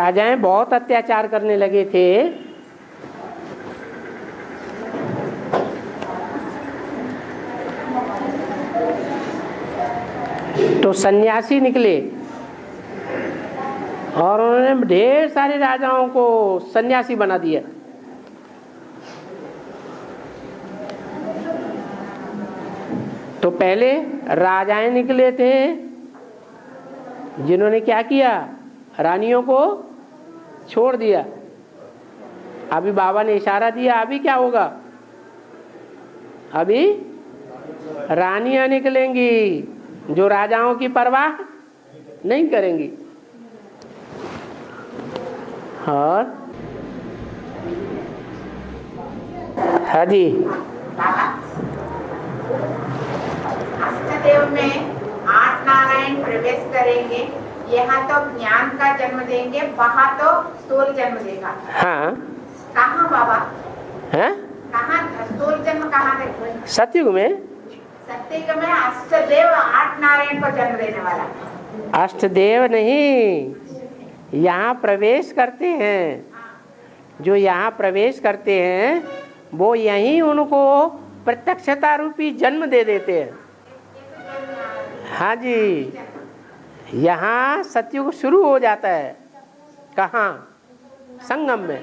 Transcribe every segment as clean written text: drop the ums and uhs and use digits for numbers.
राजाएं बहुत अत्याचार करने लगे थे। तो सन्यासी निकले और उन्होंने ढेर सारे राजाओं को सन्यासी बना दिया। तो पहले राजाएं निकले थे जिन्होंने क्या किया, रानियों को छोड़ दिया। अभी बाबा ने इशारा दिया, अभी क्या होगा, अभी रानियां निकलेंगी जो राजाओं की परवाह नहीं करेंगी। और हाँ जी, अष्टदेव में 8 नारायण प्रवेश करेंगे। यहाँ तो ज्ञान का जन्म देंगे, वहाँ तो स्थूल जन्म देगा। हाँ कहाँ बाबा, है कहाँ स्थूल जन्म कहाँ देगा? सतयुग में। सतयुग में अष्टदेव 8 नारायण को जन्म देने वाला। अष्टदेव नहीं, यहाँ प्रवेश करते हैं। जो यहाँ प्रवेश करते हैं वो यहीं उनको प्रत्यक्षता रूपी जन्म दे देते हैं। हाँ जी, यहाँ सतयुग शुरू हो जाता है। कहाँ? संगम में।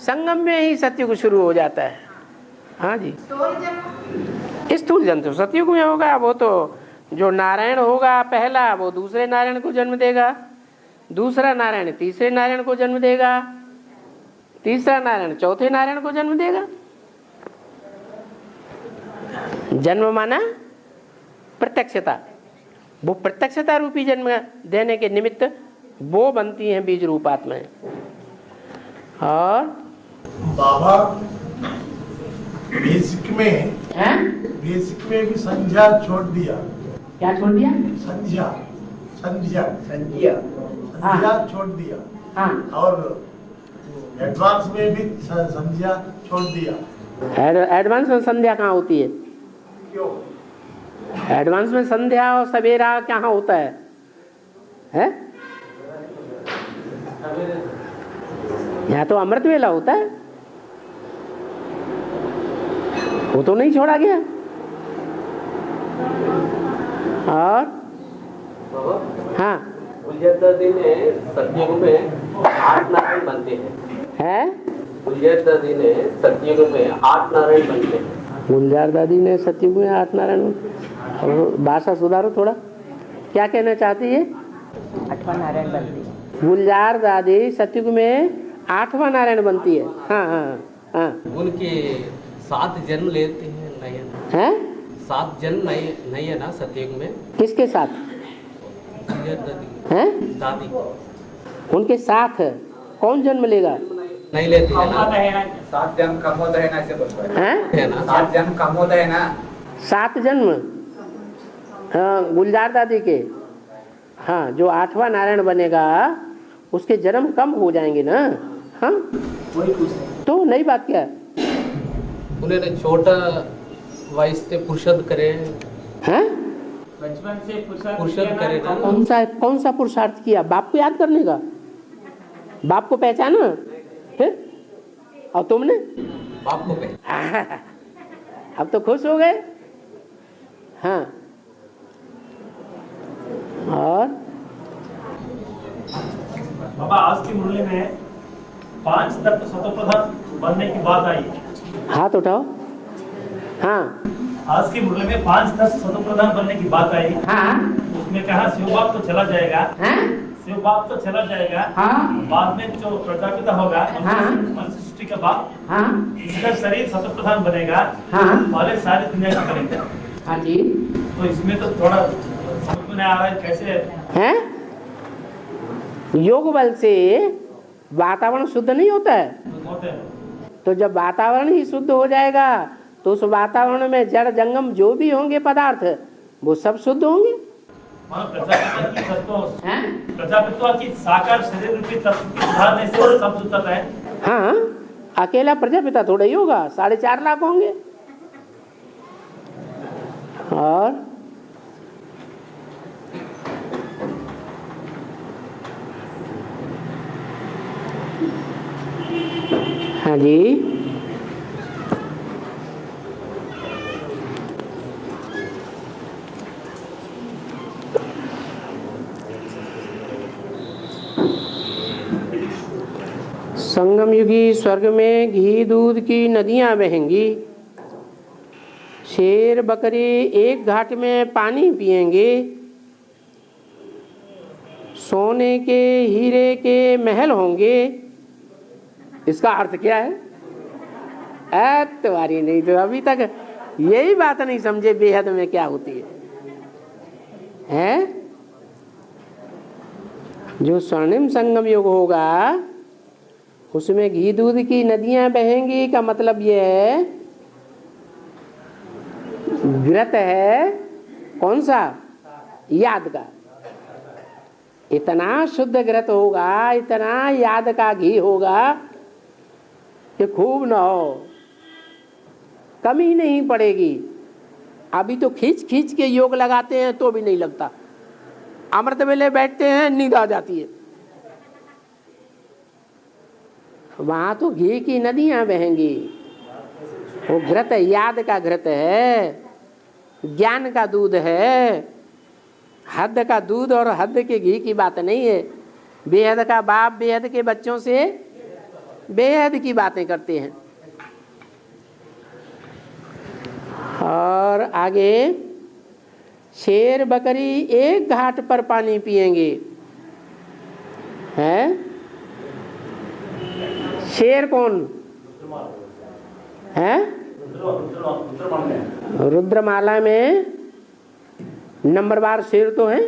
संगम में ही सतयुग शुरू हो जाता है। हाँ जी, स्थूल जन्म तो सतयुग में होगा। वो तो जो नारायण होगा पहला, वो दूसरे नारायण को जन्म देगा, दूसरा नारायण तीसरे नारायण को जन्म देगा, तीसरा नारायण चौथे नारायण को जन्म देगा। जन्म माना प्रत्यक्षता। वो प्रत्यक्षता रूपी जन्म देने के निमित्त वो बनती हैं बीज रूप आत्माएं। और बाबा बेसिक में भी संध्या छोड़ दिया। क्या छोड़ दिया? संध्या संध्या संध्या संध्या छोड़ दिया। हाँ, और एडवांस में भी संध्या छोड़ दिया। एडवांस में संध्या कहाँ होती है? क्यों? एडवांस में संध्या और सवेरा कहाँ होता है? हैं? यहाँ तो अमृत वेला होता है, वो तो नहीं छोड़ा गया। और हाँ, दिन सतयुग में 8 नारायण बनते हैं। गुलजार दादी ने सतयुग में 8 नारायण बनते हैं। गुलजार दादी ने सतयुग में 8 नारायण। और भाषा सुधारो थोड़ा, क्या कहना चाहती है? 8वां नारायण बनती है। गुलजार दादी सतयुग में 8वां नारायण बनती है। हाँ हाँ हाँ। उनके 7 जन्म लेते हैं नयन। हैं? 7 जन्म नहीं है ना सतयुग में? किसके साथ? गुलजार दादी। हैं? दादी उनके साथ कौन जन्म लेगा? नहीं लेते हैं ना। 7 जन्म कम होता है ना, ऐसे बोलते हैं? है ना? 7 जन्म कम होता है ना। 7 जन्म हाँ, गुलजार दादी के। हाँ, जो 8वां नारायण बनेगा उसके जन्म कम हो जाएंगे ना। हाँ, तो नई बात क्या है? उन्होंने छोटा वयस से पुरुषार्थ करे हैं? बचपन से पुरुषार्थ करे ना। कौन सा पुरुषार्थ किया? बाप को याद करने का? बाप को पहचाना? फिर और तुमने? बाप को पे अब तो खुश हो गए। हाँ, और बाबा आज की मुरली में 5 तत्व स्वतःप्रधान बनने की बात आई। हाथ उठाओ। हाँ आज की मुरली में 5 तत्व स्वतःप्रधान बनने की बात आई। हाँ उसमें कहा शिव बाप तो चला जाएगा, हाँ शिव बाप तो चला जाएगा। हाँ बाद में जो प्रजापिता होगा, हाँ। मनुष्य सृष्टि का बाप, हाँ इसका शरीर स्वतःप्रधान बनेगा। हाँ पहले सारी दुनिया का करेगा। हाँ जी। तो इसमें तो थोड़ा समझ में नहीं आ रहा है कैसे हैं? योग बल से वातावरण शुद्ध नहीं होता है। होते हैं। तो जब वातावरण ही शुद्ध हो जाएगा तो उस वातावरण में जड़ जंगम जो भी होंगे पदार्थ वो सब शुद्ध होंगे। प्रजापिता की साकार शरीर रूपी तत्व की सुधारने से सब शुद्ध है। हाँ, अकेला प्रजापिता थोड़ा ही होगा, 4.5 लाख होंगे। और हाँ जी, संगम युगी स्वर्ग में घी दूध की नदियां बहेंगी, शेर बकरी एक घाट में पानी पिएंगे, सोने के हीरे के महल होंगे। इसका अर्थ क्या है? तुम्हारी नहीं तो अभी तक यही बात नहीं समझे बेहद में क्या होती है? जो स्वर्णिम संगम युग होगा उसमें घी दूध की नदियां बहेंगी का मतलब ये है, व्रत है कौन सा? याद का। इतना शुद्ध व्रत होगा, इतना याद का घी होगा कि खूब न हो, कमी नहीं पड़ेगी। अभी तो खींच खींच के योग लगाते हैं तो भी नहीं लगता, अमृत वेले बैठते हैं नींद आ जाती है। वहां तो घी की नदियां बहेंगी। वो घृत याद का घृत है, ज्ञान का दूध है। हद का दूध और हद के घी की बात नहीं है। बेहद का बाप बेहद के बच्चों से बेहद की बातें करते हैं। और आगे, शेर बकरी एक घाट पर पानी पिएंगे। हैं? शेर कौन है? रुद्रमाला में नंबरवार शेर तो है,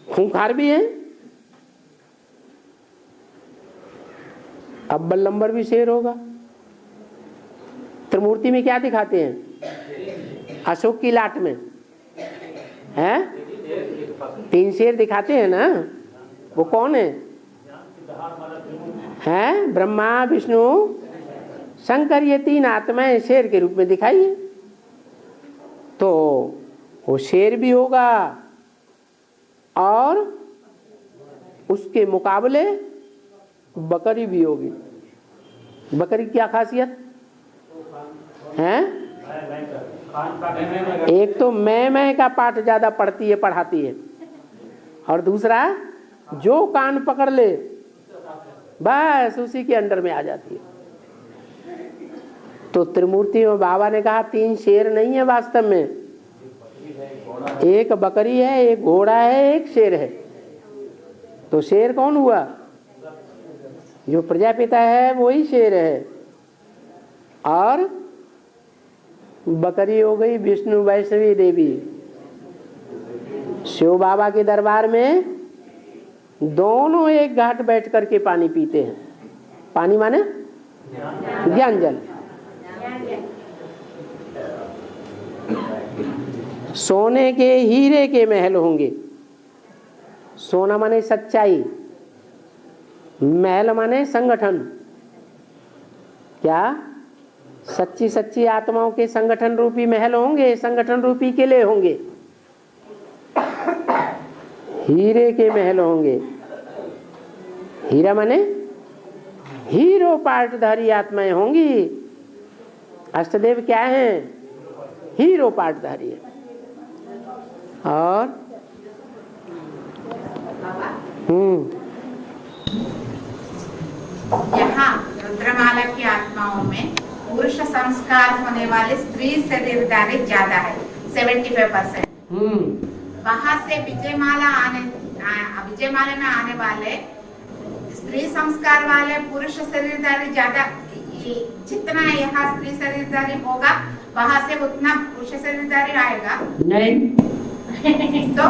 खूंखार भी है, अव्वल नंबर भी शेर होगा। त्रिमूर्ति में क्या दिखाते हैं? अशोक की लाट में है 3 शेर दिखाते हैं ना। वो कौन है? हैं? ब्रह्मा विष्णु शंकर, ये 3 आत्माएं शेर के रूप में दिखाई है। तो वो शेर भी होगा और उसके मुकाबले बकरी भी होगी। बकरी क्या खासियत है? एक तो मैं का पाठ ज्यादा पढ़ती है, पढ़ाती है, और दूसरा जो कान पकड़ ले बस उसी के अंडर में आ जाती है। तो त्रिमूर्ति में बाबा ने कहा 3 शेर नहीं है वास्तव में, एक बकरी है, एक घोड़ा है, एक शेर है। तो शेर कौन हुआ? जो प्रजापिता है वही शेर है, और बकरी हो गई विष्णु वैष्णवी देवी। शिव बाबा के दरबार में दोनों एक घाट बैठ करके पानी पीते हैं। पानी माने ज्ञान जल। सोने के हीरे के महल होंगे। सोना माने सच्चाई, महल माने संगठन। क्या? सच्ची सच्ची आत्माओं के संगठन रूपी महल होंगे, संगठन रूपी किले होंगे, हीरे के महल होंगे। हीरा माने हीरो पार्टधारी आत्माएं होंगी। अष्टदेव क्या हैं? हीरो पार्टधारी है। और यहाँ रुद्रमाला की आत्माओं में पुरुष संस्कार होने वाले स्त्री शरीरधारी ज्यादा है, 75%। वहां से विजयमाला में आने वाले स्त्री संस्कार वाले पुरुष शरीरधारी ज्यादा। जितना यहाँ स्त्री शरीरधारी होगा वहां से उतना पुरुष शरीरधारी आएगा नहीं। तो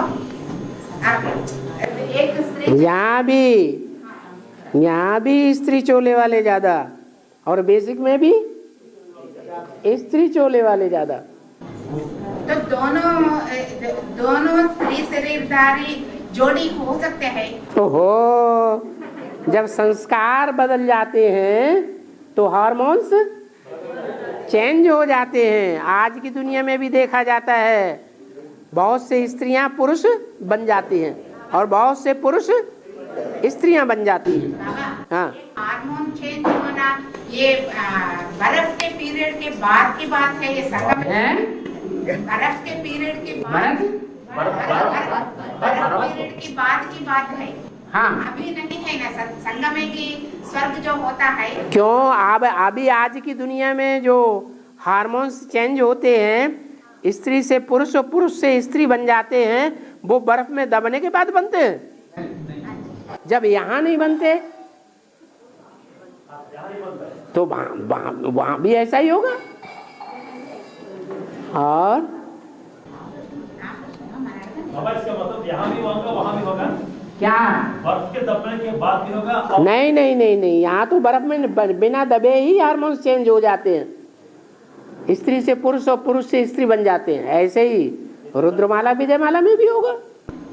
एक स्त्री यहाँ भी स्त्री चोले वाले ज्यादा, और बेसिक में भी स्त्री चोले वाले ज्यादा। तो दोनों स्त्री शरीरधारी जोड़ी हो सकते हैं। ओहो, जब संस्कार बदल जाते हैं तो हार्मोन्स चेंज हो जाते हैं। आज की दुनिया में भी देखा जाता है, बहुत से स्त्रियां पुरुष बन जाती हैं और बहुत से पुरुष स्त्रियां बन जाती हैं। हाँ, हार्मोन चेंज होने ना ये बर्फ के पीरियड के बाद की बात है, ये संगम बर्फ के पीरियड के बाद, बर्फ पीरियड की बात है। हाँ अभी नहीं है ना संगम की स्वर्ग जो होता है। क्यों? अब अभी आज की दुनिया में जो हार्मोन्स चेंज होते हैं, स्त्री से पुरुष और पुरुष से स्त्री बन जाते हैं, वो बर्फ में दबने के बाद बनते हैं। जब यहाँ नहीं बनते तो वहां भी ऐसा ही होगा। और बाबा इसका मतलब यहाँ भी होगा वहाँ भी होगा क्या? बर्फ के दबने के बाद भी होगा और... नहीं नहीं नहीं नहीं, यहाँ तो बर्फ में बिना दबे ही हार्मोन्स चेंज हो जाते हैं। स्त्री से पुरुष और पुरुष से स्त्री बन जाते हैं। ऐसे ही रुद्रमाला विजयमाला में भी होगा।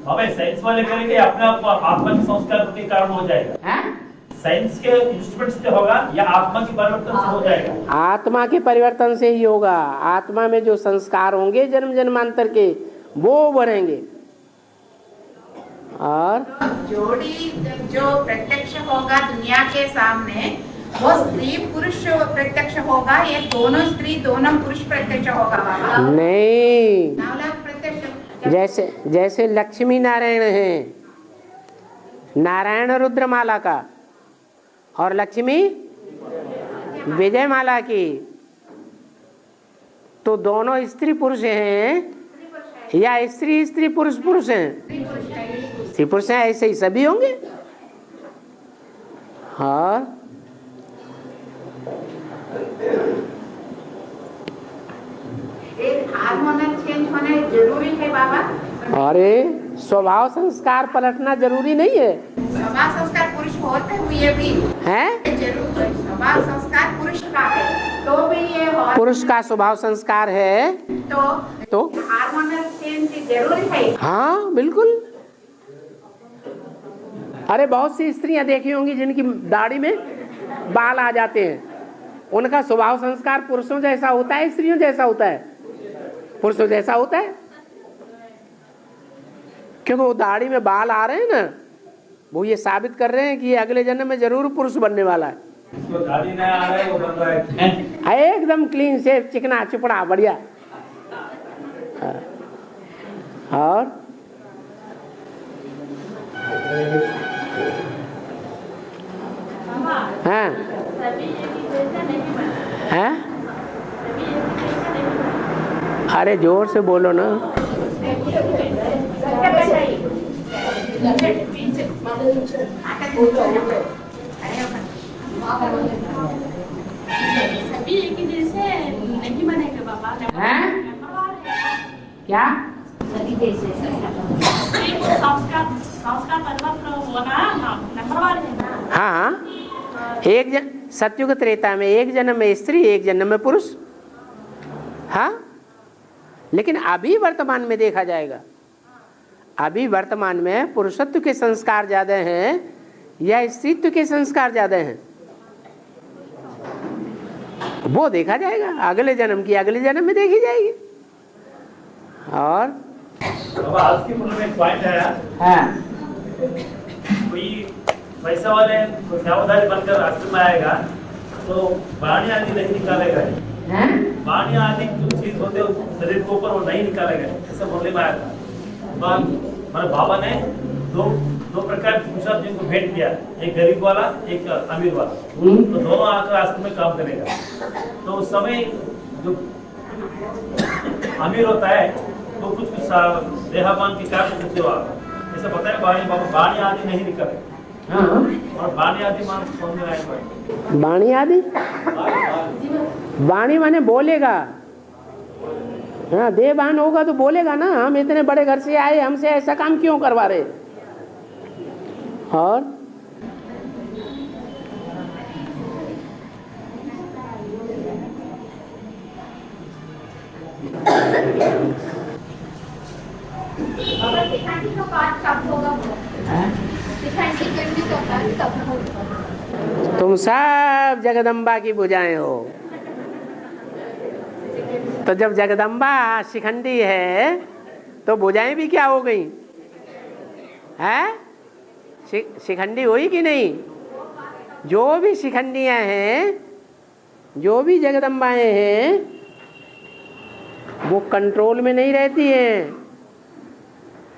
हमें साइंस वाले करेंगे अपने आत्मा के संस्कार के कारण हो जाएगा। साइंस के इंस्ट्रूमेंट से होगा या आत्मा के परिवर्तन से हो जाएगा? आत्मा के परिवर्तन से ही होगा। आत्मा में जो संस्कार होंगे जन्म जन्मांतर के, वो बढ़ेंगे। और जोड़ी जो प्रत्यक्ष होगा दुनिया के सामने, वो स्त्री पुरुष प्रत्यक्ष होगा, ये दोनों स्त्री दोनों पुरुष प्रत्यक्ष होगा बाबा? नहीं, नवलख प्रत्यक्ष। जैसे लक्ष्मी नारायण हैं, नारायण रुद्रमाला का और लक्ष्मी विजयमाला की, तो दोनों स्त्री पुरुष हैं या स्त्री स्त्री पुरुष पुरुष हैं? स्त्री पुरुष हैं, ऐसे ही सभी होंगे। हाँ हार्मोनल चेंज होना जरूरी है बाबा? अरे स्वभाव संस्कार पलटना जरूरी नहीं है। स्वभाव संस्कार पुरुष होते हुए भी हैं? जरूर स्वभाव संस्कार पुरुष का है, तो भी ये पुरुष का स्वभाव संस्कार है तो हार्मोनल चेंज जरूरी है। हाँ बिल्कुल। अरे बहुत सी स्त्रियां देखी होंगी जिनकी दाढ़ी में बाल आ जाते हैं, उनका स्वभाव संस्कार पुरुषों जैसा होता है स्त्रियों जैसा होता है? पुरुषों जैसा होता है, क्योंकि वो दाढ़ी में बाल आ रहे हैं ना, वो ये साबित कर रहे हैं कि ये अगले जन्म में जरूर पुरुष बनने वाला है। दाढ़ी नहीं आ रहा है, वो बन रहा है एकदम क्लीन शेव, चिकना चुपड़ा बढ़िया। और हाँ हाँ, अरे जोर से बोलो ना। सभी एक ही जैसे नहीं बनेंगे बाबा। क्या? सभी जैसे संस्कार परिवर्तन होना नंबर वन है ना। हाँ, एक सतयुग त्रेता में एक जन्म में स्त्री, एक जन्म में पुरुष। हाँ, लेकिन अभी वर्तमान में देखा जाएगा, अभी वर्तमान में पुरुषत्व के संस्कार ज्यादा हैं या स्त्रीत्व के संस्कार ज्यादा हैं, वो देखा जाएगा। अगले जन्म की अगले जन्म में देखी जाएगी। और आज की में एक पॉइंट है, हाँ, कोई पैसा वाले सेवादारी बनकर आश्रम में आएगा तो वाणी आदि नहीं निकालेगा, वाणी आदि जो चीज होते हैं शरीर के ऊपर वो नहीं निकालेगा, ऐसा बोलने में आया था। हमारे बाबा ने दो प्रकार की पुरुषार्थ जिनको भेंट किया, एक गरीब वाला एक अमीर वाला, तो दोनों आकर आश्रम में काम करेगा। तो उस समय जो अमीर होता है तो कुछ देहापान के कारण ऐसा बताया वाणी आदि नहीं निकले। और वाणी आदि मान समझ में आएगा। वाणी आदि, वाणी माने बोलेगा। हाँ, देहवान होगा तो बोलेगा ना, हम इतने बड़े घर से आए, हमसे ऐसा काम क्यों करवा रहे। और तुम सब जगदम्बा की भुजाएं हो, तो जब जगदम्बा शिखंडी है तो भुजाएं भी क्या हो गई हैं? शिखंडी हुई कि नहीं? जो भी शिखंडियां हैं, जो भी जगदम्बाएं हैं, वो कंट्रोल में नहीं रहती हैं।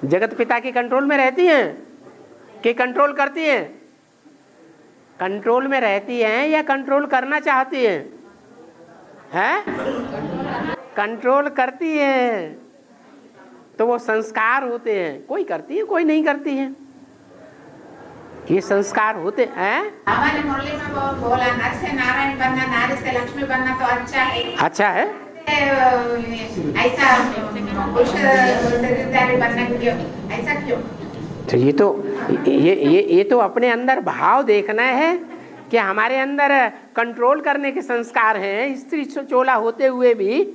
जगत पिता की कंट्रोल में रहती हैं कि कंट्रोल करती हैं? कंट्रोल में रहती हैं या कंट्रोल करना चाहती हैं? हैं? कंट्रोल करती हैं। तो वो संस्कार होते हैं, कोई करती है कोई नहीं करती है, ये संस्कार होते हैं। बाबा ने मुरली में बोला नर से नारायण बनना, नारी से लक्ष्मी बनना तो अच्छा है। अच्छा है। ऐसा पुरुष शरीरधारी बनना क्यों? ऐसा क्यों? तो ये तो अपने अंदर भाव देखना है कि हमारे अंदर कंट्रोल करने के संस्कार हैं, स्त्री चोला होते हुए भी,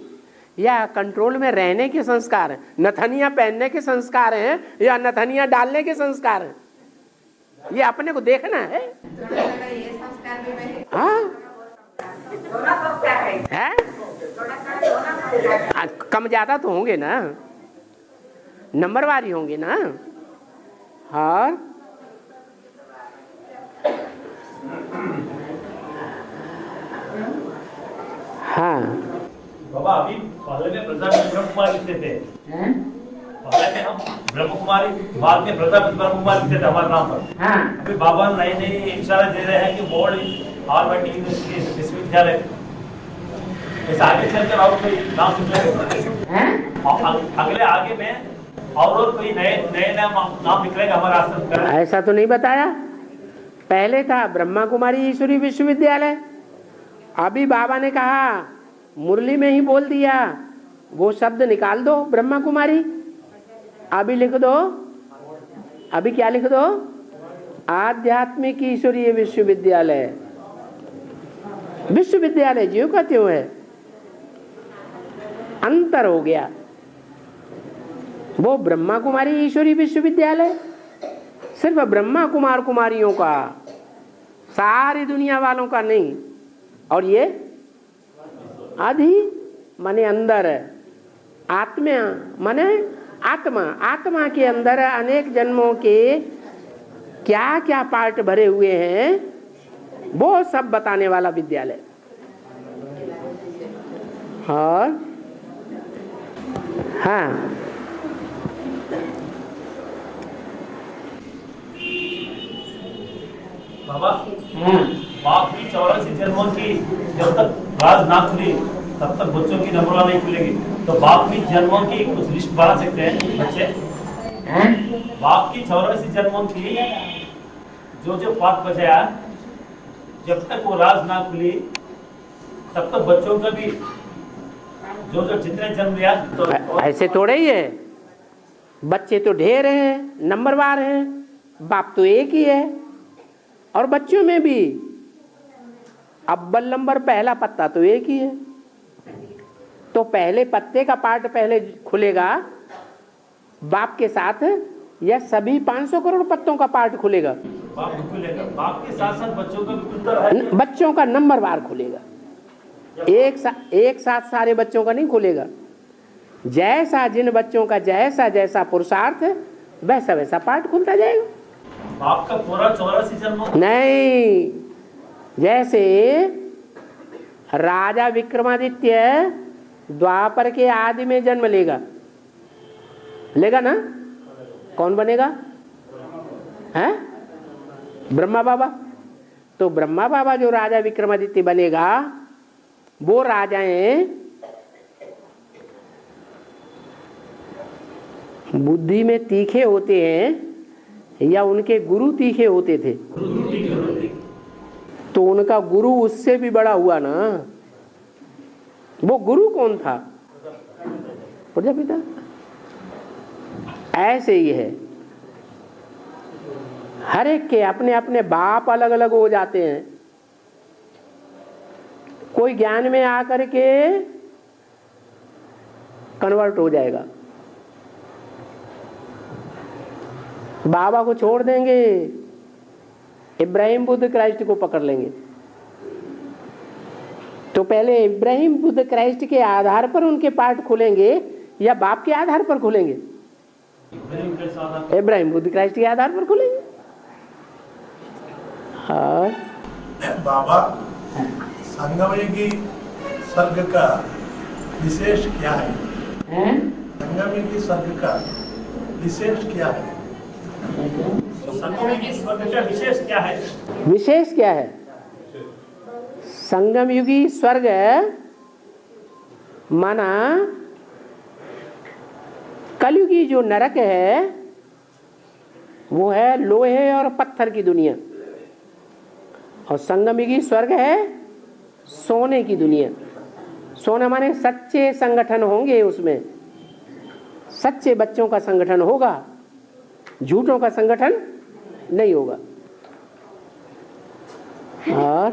या कंट्रोल में रहने के संस्कार हैं, नथनिया पहनने के संस्कार हैं या नथनिया डालने के संस्कार हैं, ये अपने को देखना है। ये संस्कार भी है। हाँ, दोनों संस्कार है। कम ज्यादा तो होंगे ना, नंबरवार ही होंगे ना। और हाँ, बाबा अभी पहले में प्रजापति ब्रह्म कुमार लिखते थे, पहले में हम ब्रह्म कुमारी, बाद में प्रजापति ब्रह्म कुमार लिखते थे हमारे नाम पर। अभी बाबा नई नई इशारा दे रहे हैं कि बोर्ड आर्ट यूनिवर्सिटी विश्वविद्यालय ऐसा आगे चलकर और कोई नाम निकलेगा, अगले आगे में और कोई नए नाम निकलेगा हमारा आश्रम का। ऐसा तो नहीं बताया। पहले था ब्रह्मा कुमारी ईश्वरी विश्वविद्यालय, अभी बाबा ने कहा मुरली में ही बोल दिया, वो शब्द निकाल दो ब्रह्मा कुमारी, अभी लिख दो, अभी क्या लिख दो? आध्यात्मिक ईश्वरीय विश्वविद्यालय। विश्वविद्यालय ज्यों का त्यों है, अंतर हो गया। वो ब्रह्मा कुमारी ईश्वरी विश्वविद्यालय सिर्फ ब्रह्मा कुमार कुमारियों का, सारी दुनिया वालों का नहीं। और ये आधि माने अंदर, आत्मा माने आत्मा, आत्मा के अंदर अनेक जन्मों के क्या क्या पार्ट भरे हुए हैं, वो सब बताने वाला विद्यालय। और हाँ, बाबा बाप की 84 जन्मों की जब तक राज ना खुली तब तक बच्चों की नंबर नहीं खुलेगी, तो बाप की जन्मों की कुछ लिस्ट बना सकते हैं बच्चे? बाप की 84 जन्मों की जो पाठ बचाया, जब तक वो राज ना खुली तब तक बच्चों का भी जो जितने जन्म लिया तो ऐसे थोड़े ही है। बच्चे तो ढेर हैं, नंबरवार हैं, बाप तो एक ही है। और बच्चों में भी अव्वल नंबर पहला पत्ता तो एक ही है, तो पहले पत्ते का पार्ट पहले खुलेगा बाप के साथ, या सभी 500 करोड़ पत्तों का पार्ट खुलेगा? बाप खुलेगा, बाप के साथ साथ बच्चों का भी खुलता है। बच्चों का नंबरवार खुलेगा, एक साथ सारे बच्चों का नहीं खुलेगा। जैसा जिन बच्चों का जैसा जैसा पुरुषार्थ वैसा वैसा पार्ट खुलता जाएगा। बाप का पूरा 84 जन्म नहीं, जैसे राजा विक्रमादित्य द्वापर के आदि में जन्म लेगा ना? कौन बनेगा? हैं? ब्रह्मा बाबा। तो ब्रह्मा बाबा जो राजा विक्रमादित्य बनेगा, वो राजाएं बुद्धि में तीखे होते हैं या उनके गुरु तीखे होते थे? तो उनका गुरु उससे भी बड़ा हुआ ना। वो गुरु कौन था? प्रजापिता। ऐसे ही है, हर एक के अपने अपने बाप अलग अलग हो जाते हैं। कोई ज्ञान में आकर के कन्वर्ट हो जाएगा, बाबा को छोड़ देंगे, इब्राहिम बुद्ध क्राइस्ट को पकड़ लेंगे। तो पहले इब्राहिम बुद्ध क्राइस्ट के आधार पर उनके पार्ट खुलेंगे या बाप के आधार पर खुलेंगे? इब्राहिम बुद्ध क्राइस्ट के आधार पर खुलेंगे। और बाबा संगमयुगी स्वर्ग का विशेष क्या है? संगमयुगी स्वर्ग का विशेष क्या है? संगमयुगी स्वर्ग का विशेष क्या है? विशेष क्या है? संगम युगी स्वर्ग माना कलयुगी जो नरक है वो है लोहे और पत्थर की दुनिया, और संगम युगी स्वर्ग है सोने की दुनिया। सोना माने सच्चे संगठन होंगे, उसमें सच्चे बच्चों का संगठन होगा, झूठों का संगठन नहीं होगा। और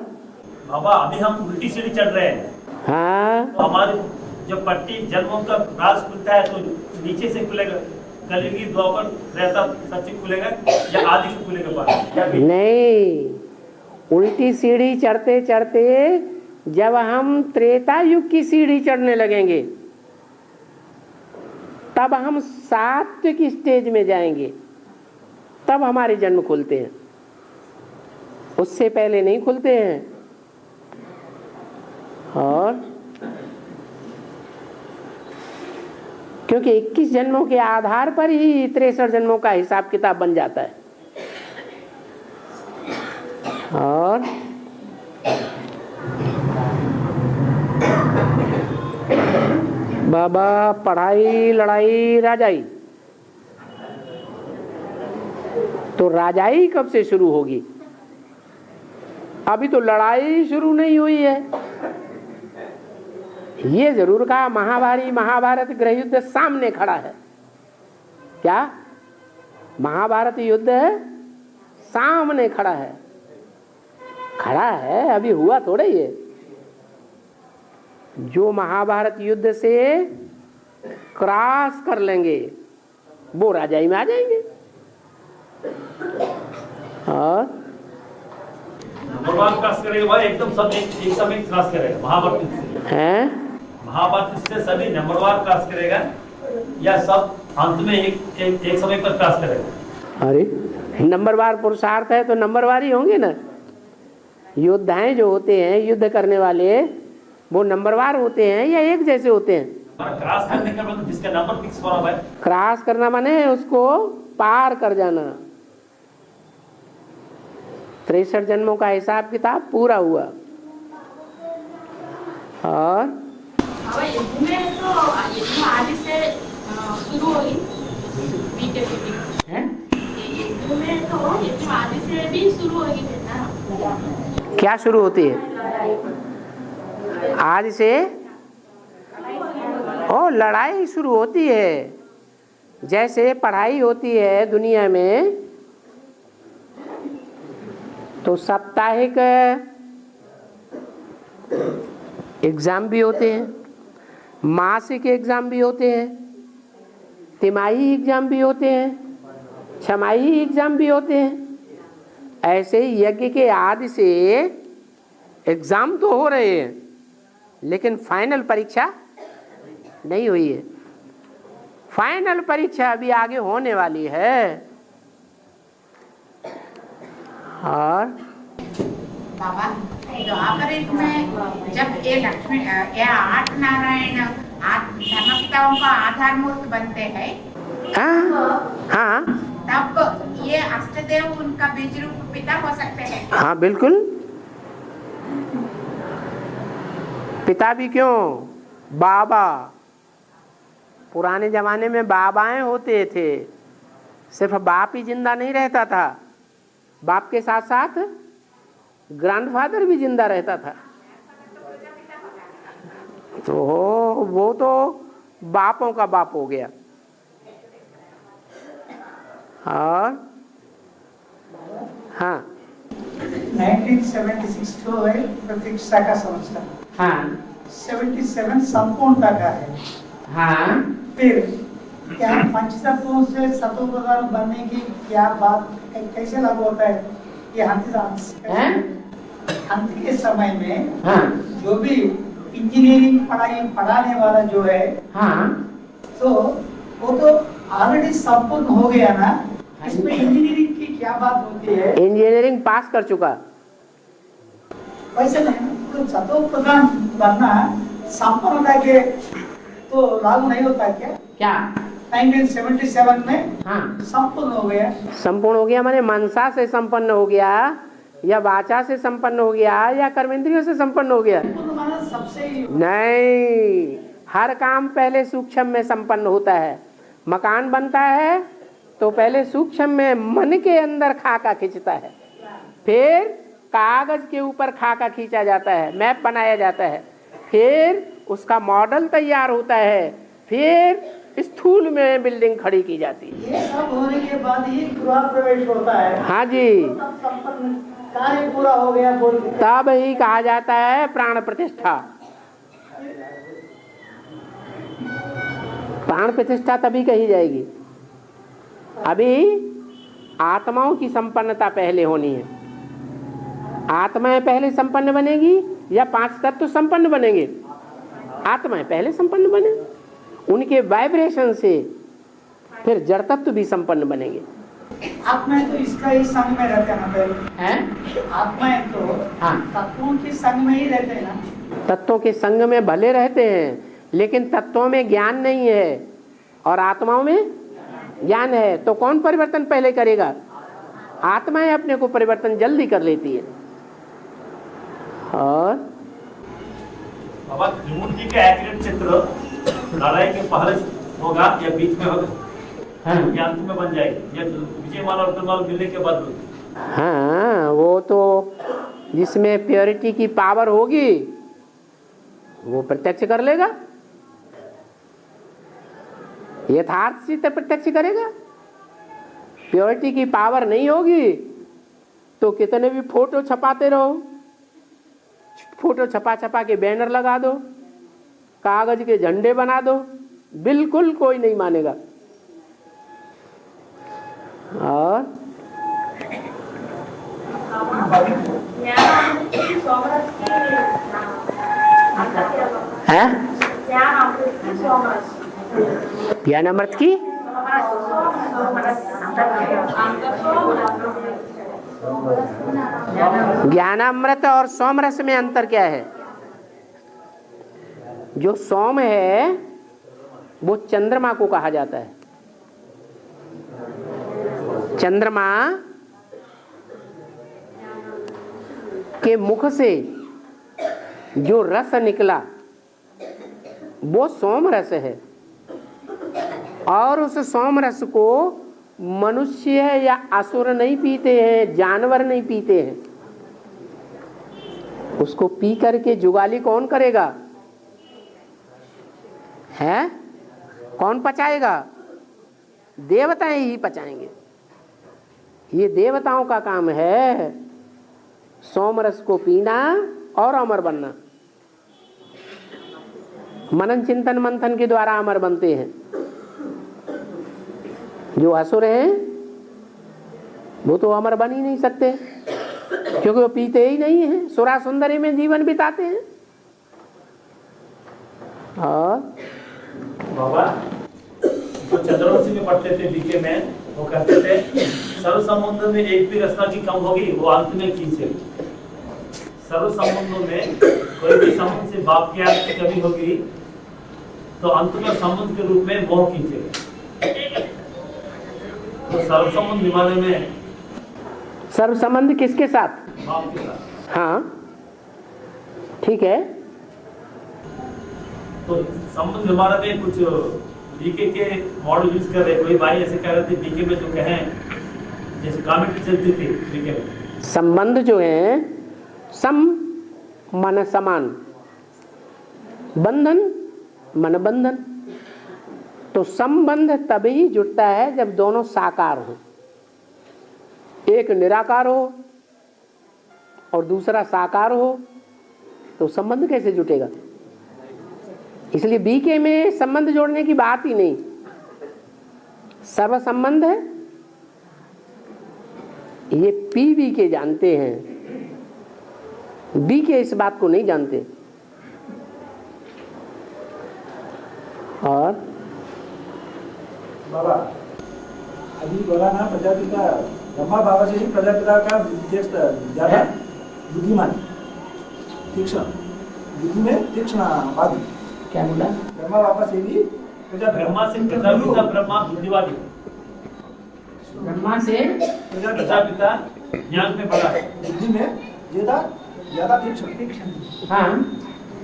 बाबा अभी हम उल्टी सीढ़ी चढ़ रहे हैं। हाँ, तो हमारी जो पट्टी जन्मों का राज खुलता है तो नीचे से खुलेगा, कलयुगी द्वापर रहता सच्ची खुलेगा या आदि से खुलेगा बाहर? नहीं, उल्टी सीढ़ी चढ़ते चढ़ते जब हम त्रेता युग की सीढ़ी चढ़ने लगेंगे तब हम सात्विक स्टेज में जाएंगे, तब हमारे जन्म खुलते हैं, उससे पहले नहीं खुलते हैं। और क्योंकि 21 जन्मों के आधार पर ही 63 जन्मों का हिसाब किताब बन जाता है। और बाबा पढ़ाई लड़ाई राजाई, तो राजाई कब से शुरू होगी? अभी तो लड़ाई शुरू नहीं हुई है। ये जरूर कहा महाभारत गृह युद्ध सामने खड़ा है। क्या महाभारत युद्ध सामने खड़ा है? खड़ा है, अभी हुआ थोड़ा ही है। जो महाभारत युद्ध से क्रॉस कर लेंगे वो राजाई में आ जाएंगे। और भगवान क्रॉस करेगा भाई, एकदम सब एक समय क्रॉस करेगा महाभारत हैं? महाभारत से सभी नंबरवार क्रॉस करेगा या सब अंत में एक समय पर क्रॉस करेगा? अरे नंबरवार पुरुषार्थ है तो नंबरवार ही होंगे ना। योद्धाएं जो होते हैं, युद्ध करने वाले, वो नंबरवार होते हैं या एक जैसे होते हैं? क्रॉस करने का मतलब जिसका नंबर फिक्स हो रहा है। क्रॉस करना माने उसको पार कर जाना। 63 जन्मों का हिसाब किताब पूरा हुआ। और युद्ध में तो युद्ध आदि से शुरू होगी, युद्ध में तो युद्ध आदि से भी शुरू होगी ना। क्या शुरू होती है? आज से लड़ाई शुरू होती है। जैसे पढ़ाई होती है दुनिया में तो साप्ताहिक एग्जाम भी होते हैं, मासिक एग्जाम भी होते हैं, तिमाही एग्जाम भी होते हैं, छमाही एग्जाम भी होते हैं। ऐसे यज्ञ के आदि से एग्जाम तो हो रहे हैं लेकिन फाइनल परीक्षा नहीं हुई है। फाइनल परीक्षा अभी आगे होने वाली है। और बाबा द्वापर युग में जब ये लक्ष्मी ये 8 नारायण धर्मपिताओं का आधार मूर्त बनते हैं, हाँ, तब ये अष्टदेव उनका बीज रूप पिता हो सकते हैं। हाँ बिल्कुल। पिता भी क्यों, बाबा। पुराने जमाने में बाबाएं होते थे, सिर्फ बाप ही जिंदा नहीं रहता था, बाप के साथ साथ ग्रैंडफादर भी जिंदा रहता था। तो वो तो बापों का बाप हो गया। और हाँ 1976 तो है प्रतीक्षा का संवत्सर, हाँ 77 संपूर्णता का है। हाँ फिर क्या पंचतत्वों से सतोप्रधान बनने की क्या बात कैसे लागू होता है? ये अंत के समय में हाँ जो भी इंजीनियरिंग पढ़ाने वाला जो है, हाँ तो वो तो ऑलरेडी संपूर्ण हो गया ना, इसमें इंजीनियरिंग की क्या बात होती है? इंजीनियरिंग पास कर चुका, वैसे नहीं, तो सतो प्रधान बनना संपन्नता के तो लागू नहीं होता क्या? क्या 1977 में हाँ संपूर्ण हो गया। संपूर्ण हो गया माने मनसा से संपन्न हो गया या वाचा से संपन्न हो गया या कर्मेंद्रियों से संपन्न हो गया? संपूर्ण माना सबसे नहीं, हर काम पहले सूक्ष्म में संपन्न होता है। मकान बनता है तो पहले सूक्ष्म में मन के अंदर खाका खींचता है, फिर कागज के ऊपर खाका खींचा जाता है, मैप बनाया जाता है, फिर उसका मॉडल तैयार होता है, फिर स्थूल में बिल्डिंग खड़ी की जाती है। ये सब होने के बाद ही गृह प्रवेश होता है। हाँ जी, तब संपन्न कार्य पूरा हो गया बोलते। तब ही कहा जाता है प्राण प्रतिष्ठा। प्राण प्रतिष्ठा तभी कही जाएगी। अभी आत्माओं की संपन्नता पहले होनी है। आत्माएं पहले संपन्न बनेगी या पांच तत्व संपन्न बनेंगे? आत्माएं पहले संपन्न बने, उनके वाइब्रेशन से फिर जड़ तत्व भी संपन्न बनेंगे। आत्माएं तो इसका ही संग में रहते हैं ना पहले हैं? आत्माएं तो हाँ, तत्वों के संग में ही रहते हैं ना। तत्वों के संग में भले रहते हैं, लेकिन तत्वों में ज्ञान नहीं है और आत्माओं में ज्ञान है, तो कौन परिवर्तन पहले करेगा? आत्माएं अपने को परिवर्तन जल्दी कर लेती है। और बाबा त्रिमूर्ति जी का एक्यूरेट चित्र लड़ाई के पहले होगा या बीच में होगा? हाँ। या अंत में बन जाएगी या विजय माला और त्रिमाल मिलने के बाद होगी? हाँ, वो तो जिसमें प्योरिटी की पावर होगी वो प्रत्यक्ष कर लेगा, यथार्थ से प्रत्यक्ष करेगा। प्योरिटी की पावर नहीं होगी तो कितने भी फोटो छपाते रहो, फोटो छपा छपा के बैनर लगा दो, कागज के झंडे बना दो, बिल्कुल कोई नहीं मानेगा। और है ज्ञान अमृत की ज्ञानामृत और सोमरस में अंतर क्या है? जो सोम है वो चंद्रमा को कहा जाता है। चंद्रमा के मुख से जो रस निकला वो सोम रस है, और उस सोम रस को मनुष्य या असुर नहीं पीते हैं, जानवर नहीं पीते हैं। उसको पी करके जुगाली कौन करेगा? है कौन पचाएगा? देवताएं ही पचाएंगे। ये देवताओं का काम है, सोमरस को पीना और अमर बनना। मनन चिंतन मंथन के द्वारा अमर बनते हैं। जो असुर हैं वो तो अमर बन ही नहीं सकते, क्योंकि वो पीते ही नहीं हैं, सुरा सुंदरी में जीवन बिताते हैं। और बाबा जो चंद्रवंशी में पढ़ते थे बीके में, वो कहते थे सर्व संबंधों में एक भी रचना की कम होगी वो अंत में खींचे। सर्व संबंधों में कोई भी संबंध से बाप की आंख की कमी होगी तो अंत में संबंध के रूप में मोह खींचे। तो सर्व संबंध निभाने में सर्व संबंध किसके साथ? बाप के साथ। हाँ ठीक है। तो संबंध निभाने में कुछ बीके के मॉडल यूज कर रहे। कोई भाई ऐसे कह रहे थे बीके में जो कहें जैसे कमेटी चलती थी बीके में, संबंध जो है सम मन समान, बंधन मन बंधन। तो संबंध तभी जुड़ता है जब दोनों साकार हो, एक निराकार हो और दूसरा साकार हो, तो संबंध कैसे जुटेगा? इसलिए बीके में संबंध जोड़ने की बात ही नहीं। सर्व संबंध है, ये पी के जानते हैं, बी के इस बात को नहीं जानते। और बाबा अभी बोला ना प्रजापिता ब्रह्मा बाबा से ही प्रजापिता का ज्यादा बुद्धिमान, तीक्ष्ण बुद्धि में तीक्ष्णवादी। क्या बोला? ब्रह्मा बाबा से भी ब्रह्मा से प्रजापिता ब्रह्मा बुद्धिवादी, ब्रह्मा से प्रजापिता ज्ञान में बड़ा, बुद्धि में ज्यादा तीक्ष्ण। हाँ,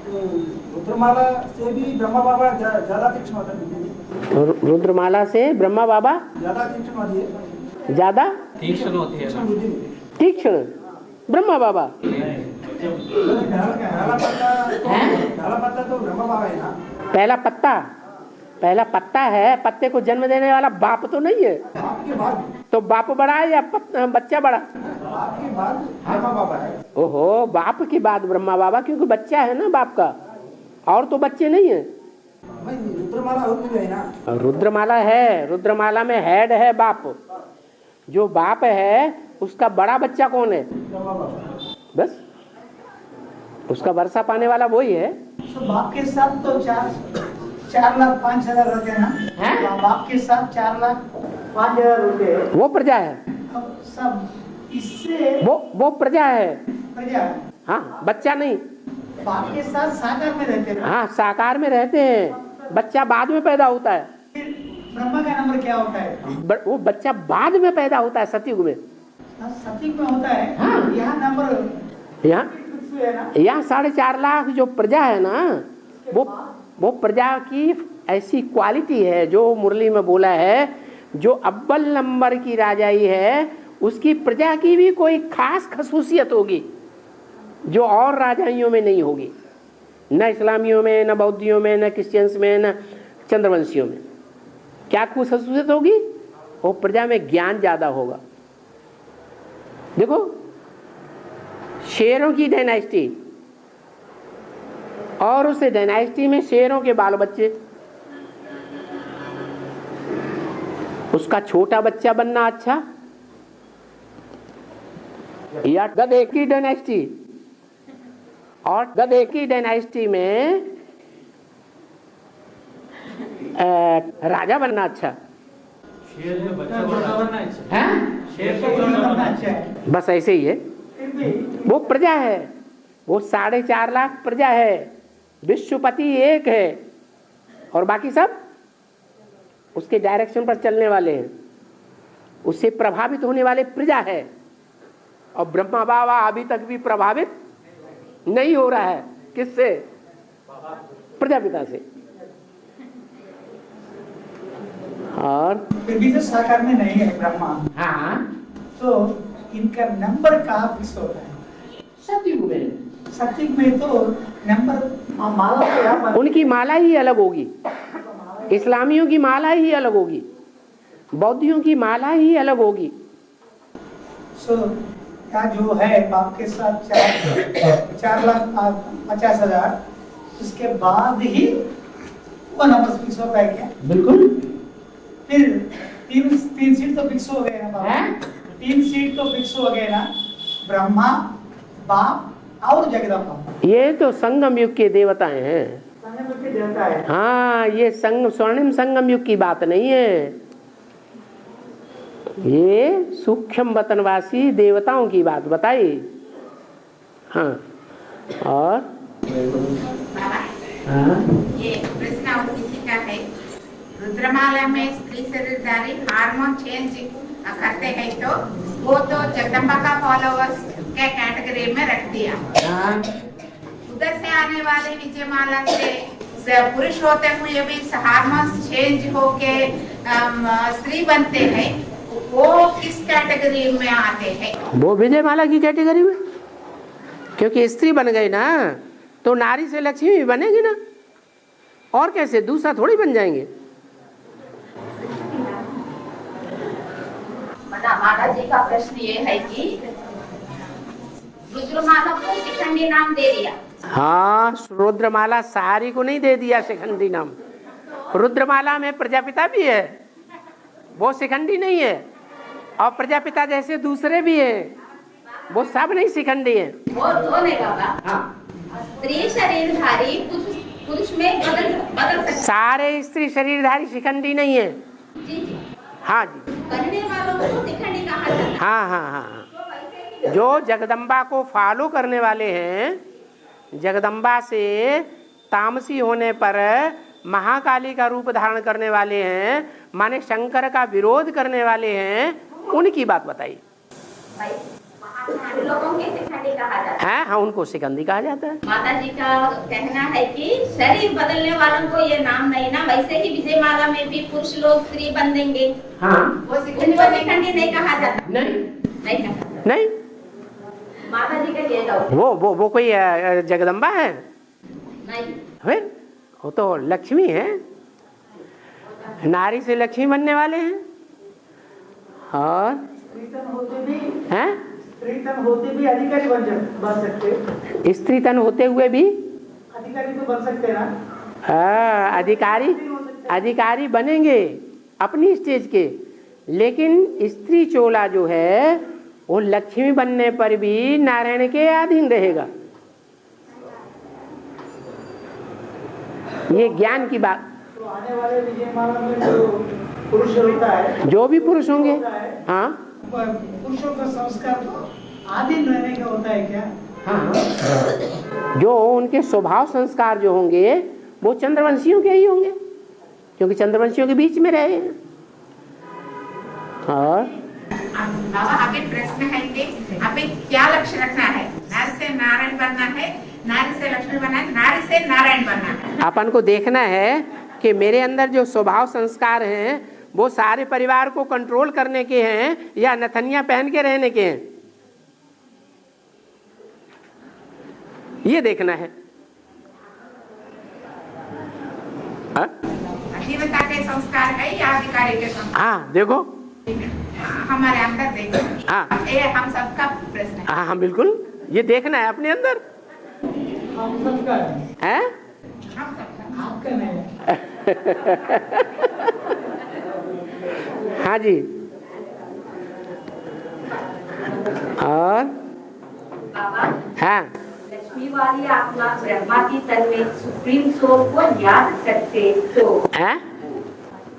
रुद्रमाला से भी ब्रह्मा बाबा ज्यादा तीक्ष्ण होता है। रुद्रमाला से ब्रह्मा बाबा ज्यादा तीक्ष्ण होती है, ज्यादा तीक्ष्ण होती है। बुद्धि में। तीक्ष्ण ब्रह्मा बाबा। पहला पत्ता तो ब्रह्मा बाबा है ना। पहला पत्ता है, पत्ते को जन्म देने वाला बाप तो नहीं है। आपके बाद तो बाप बड़ा है या बच्चा बड़ा? आपके बाद ब्रह्मा बाबा है। ओहो, बाप के बाद ब्रह्मा बाबा, क्योंकि बच्चा है ना बाप का, और तो बच्चे नहीं है। रुद्रमाला और भी है ना। रुद्रमाला है, रुद्रमाला में हेड है बाप। जो बाप है उसका बड़ा बच्चा कौन है? ब्रह्मा बाबा। बस उसका वर्षा पाने वाला वही है। तो बाप के साथ तो 4,05,000 रहते हैं ना। बाप के साथ 4,05,000 होते हैं। वो प्रजा है, अब सब इससे वो प्रजा है। प्रजा है। हाँ, बच्चा नहीं। बाप के साथ साकार में रहते हैं। हाँ, साकार में रहते हैं, बच्चा बाद में पैदा होता है। फिर ब्रह्मा का नंबर क्या होता है? वो बच्चा बाद में पैदा होता है, सतयुग में। सतयुग में होता है। हाँ। यहाँ नंबर यहाँ 4.5 लाख जो प्रजा है ना, वो प्रजा की ऐसी क्वालिटी है जो मुरली में बोला है, जो अव्वल नंबर की राजाई है उसकी प्रजा की भी कोई खास खसूसियत होगी जो और राजाइयों में नहीं होगी, न इस्लामियों में, न बौद्धियों में, न क्रिश्चियंस में, न चंद्रवंशियों में। क्या कुछ खसूसियत होगी? वो प्रजा में ज्ञान ज्यादा होगा। देखो, शेरों की डायनेस्टी और उस डायनेस्टी में शेरों के बाल बच्चे, उसका छोटा बच्चा बनना अच्छा, या गधे की डायनेस्टी, और गधे की डायनेस्टी में राजा बनना अच्छा? शेर में बच्चा बनना अच्छा है? शेर का बनना अच्छा है। बस ऐसे ही है। वो प्रजा है, वो 4.5 लाख प्रजा है, विश्वपति एक है और बाकी सब उसके डायरेक्शन पर चलने वाले हैं, उससे प्रभावित होने वाले प्रजा है। और ब्रह्मा बाबा अभी तक भी प्रभावित नहीं हो रहा है। किससे? प्रजापिता से। और फिर भी तो साकार में नहीं है ब्रह्मा। हाँ, तो इनका नंबर कहाँ फिक्स होता है? सतयुग में। सतयुग में तो नंबर माला तो यहाँ पर उनकी माला ही अलग होगी, इस्लामियों की माला ही अलग होगी, बौद्धियों की माला ही अलग होगी। सो क्या जो है बाप के साथ 4,50,000, उसके बाद ही वो नंबर फिक्स होता है क्या? बिल्कुल। फिर तीन सीट तो फिक्स हो गए ना बाबा। 3 सीट तो फिक्स हो गए ना, ब्रह्मा, बाप और जगदम्बा। ये तो संगम युग के देवताएं हैं। संगम युग के देवता है। हाँ, ये स्वर्णिम संगम युग की बात नहीं है, ये सूक्ष्म वतनवासी देवताओं की बात बताई। हाँ, और बाबा, ये प्रश्न और किसी का है। रुद्रमाला में स्त्री शरीरधारी हार्मोन चेंज करते हैं तो वो तो जगदम्बा का फॉलोअर्स के कैटेगरी में रख दिया। उधर से आने वाले विजयमाला से पुरुष होते हुए भी हार्मोन्स चेंज होके स्त्री बनते हैं, वो किस कैटेगरी में आते हैं? वो विजयमाला की कैटेगरी में, क्योंकि स्त्री बन गई ना तो नारी से लक्ष्मी भी बनेगी ना, और कैसे? दूसरा थोड़ी बन जाएंगे। माता जी का प्रश्न ये है कि रुद्रमाला को शिखंडी नाम दे दिया। हाँ, रुद्रमाला सारी को नहीं दे दिया शिखंडी नाम। रुद्रमाला में प्रजापिता भी है, वो शिखंडी नहीं है, और प्रजापिता जैसे दूसरे भी हैं, वो सब नहीं शिखंडी है। वो दोनों बाबा। हाँ, स्त्री शरीरधारी पुरुष में बदल सकते। सारे स्त्री शरीरधारी शिखंडी नहीं है। जी जी। हाँ जी, करने वालों को शिखंडी कहा जाता है। हाँ हाँ हाँ हाँ, जो जगदम्बा को फॉलो करने वाले हैं जगदम्बा से तामसी होने पर महाकाली का रूप धारण करने वाले हैं, माने शंकर का विरोध करने वाले हैं, उनकी बात बताइए। लोगों के शिखंडी कहा जाता है। हाँ, उनको शिखंडी कहा जाता है। माता जी का कहना है कि शरीर बदलने वालों को ये नाम नहीं ना, वैसे ही विजय माला में भी पुरुष लोग स्त्री बन देंगे। हाँ, वो शिखंडी नहीं कहा जाता। नहीं कहा। नहीं, माता जी का ये डाउट। वो कोई जगदम्बा है? नहीं, फिर वो तो लक्ष्मी है, नारी से लक्ष्मी बनने वाले हैं। और हैं? स्त्री तन होते भी अधिकारी बन सकते। स्त्री तन होते हुए भी अधिकारी तो बन सकते हैं ना। अधिकारी बनेंगे अपनी स्टेज के, लेकिन स्त्री चोला जो है वो लक्ष्मी बनने पर भी नारायण के अधीन रहेगा। ये ज्ञान की बात। तो आने वाले विजयमाला में जो पुरुष होता है, जो भी पुरुष होंगे, हाँ, पुरुषों का संस्कार तो आधीन रहने का होता है क्या? हाँ, जो उनके स्वभाव संस्कार जो होंगे वो चंद्रवंशियों के ही होंगे, क्योंकि चंद्रवंशियों के बीच में रहे हैं। और बाबा अभी प्रश्न है कि अभी क्या लक्ष्य रखना है? नारी से नारायण बनना है, नारी से लक्ष्मी बनना है, नारी से नारायण बनना है। अपन को देखना है कि मेरे अंदर जो स्वभाव संस्कार हैं वो सारे परिवार को कंट्रोल करने के हैं या नथनिया पहन के रहने के हैं, ये देखना है। जीविका के संस्कार है या अधिकारी के संस्कार? हाँ, देखो हमारे अंदर देखो। हाँ, ये हम सबका प्रश्न है। हाँ, बिल्कुल, ये देखना है अपने अंदर। हम सबका है, हम सबका, आपका नहीं। हाँ जी। और बाबा, हाँ, लक्ष्मी वाली आत्मा ब्रह्मा की तन में सुप्रीम सोल को याद करते तो है?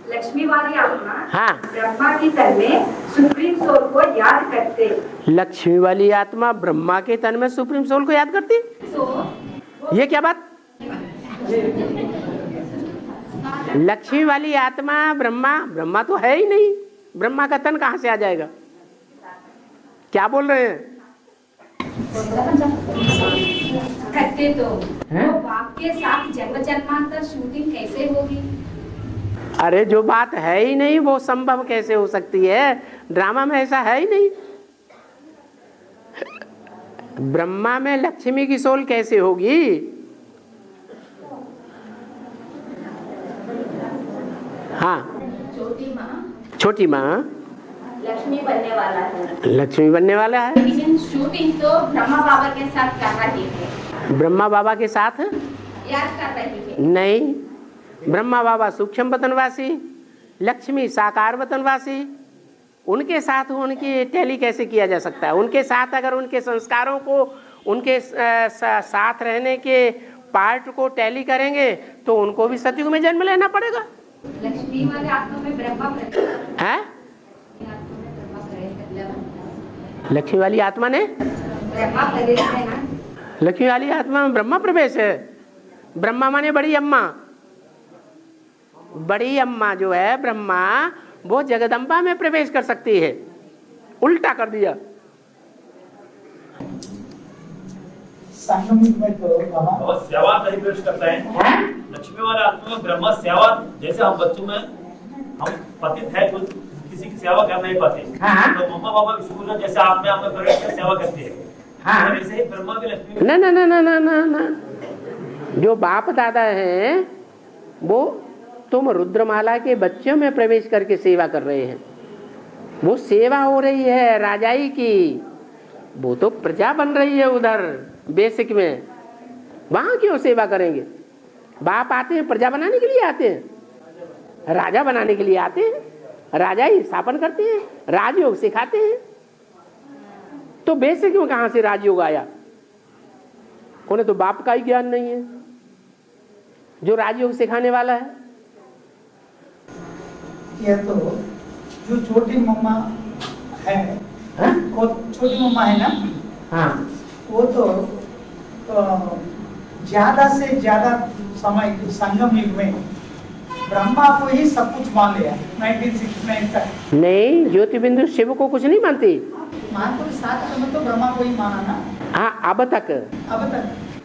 लक्ष्मी वाली आत्मा हाँ, ब्रह्मा की तन में सुप्रीम सोल को याद करते। लक्ष्मी वाली आत्मा ब्रह्मा के तन में सुप्रीम सोल को याद करती, ये क्या बात? लक्ष्मी वाली आत्मा ब्रह्मा तो है ही नहीं, ब्रह्मा का तन कहाँ से आ जाएगा? क्या बोल रहे हैं? करते तो बाप के साथ जन्म जन्मांतर शूटिंग कैसे होगी? अरे जो बात है ही नहीं वो संभव कैसे हो सकती है? ड्रामा में ऐसा है ही नहीं। ब्रह्मा में लक्ष्मी की सोल कैसे होगी? हाँ, छोटी माँ लक्ष्मी बनने वाला है। लक्ष्मी बनने वाला है, लेकिन शूटिंग तो ब्रह्मा बाबा के साथ कर रही है। ब्रह्मा बाबा के साथ याद कर रही है। नहीं, ब्रह्मा बाबा सूक्ष्म वतनवासी, लक्ष्मी साकार वतनवासी, उनके साथ उनकी टैली कैसे किया जा सकता है? उनके साथ अगर उनके संस्कारों को, उनके साथ रहने के पार्ट को टैली करेंगे तो उनको भी सतयुग में जन्म लेना पड़ेगा। लक्ष्मी वाले आत्मा में ब्रह्मा है? लक्ष्मी वाली आत्मा ने ब्रह्मा प्रवेश है ना? लक्ष्मी वाली आत्मा में ब्रह्मा प्रवेश है। ब्रह्मा माने बड़ी अम्मा, बड़ी अम्मा जो है ब्रह्मा, वो जगदम्बा में प्रवेश कर सकती है। उल्टा कर दिया। और सेवा कहीं प्रवेश करता है। लक्ष्मी वाले आत्मा में ब्रह्मा सेवा, जैसे हम बच्चों में हम पतित है, कुछ किसी की सेवा कर नहीं पाते, तो मम्मा पापा की स्कूल में जैसे आप में हमें प्रवेश कर सेवा करती है, वैसे ही ब्रह्मा भी लक्ष्मी। ना ना ना ना ना ना ना, जो बाप दादा हैं वो तुम रुद्रमाला के बच्चों में प्रवेश करके सेवा कर रहे हैं। वो सेवा हो रही है राजाई की, वो तो प्रजा बन रही है उधर बेसिक में। वहां क्यों सेवा करेंगे? बाप आते हैं प्रजा बनाने के लिए आते हैं, राजा बनाने के लिए आते हैं, राजा ही स्थापन करते हैं, राजयोग सिखाते हैं। तो बेसिक में कहां से राजयोग आया? उन्हें तो बाप का ही ज्ञान नहीं है जो राजयोग सिखाने वाला है। ये तो जो छोटी मम्मा है, वो छोटी मम्मा है ना, हाँ, वो तो ज्यादा से ज्यादा समय संगम युग में ब्रह्मा को ही सब कुछ मान लिया 1969 तक। नहीं, ज्योति बिंदु शिव को कुछ नहीं मानती। मान तो 7 समय तो ब्रह्मा को ही माना ना। हाँ,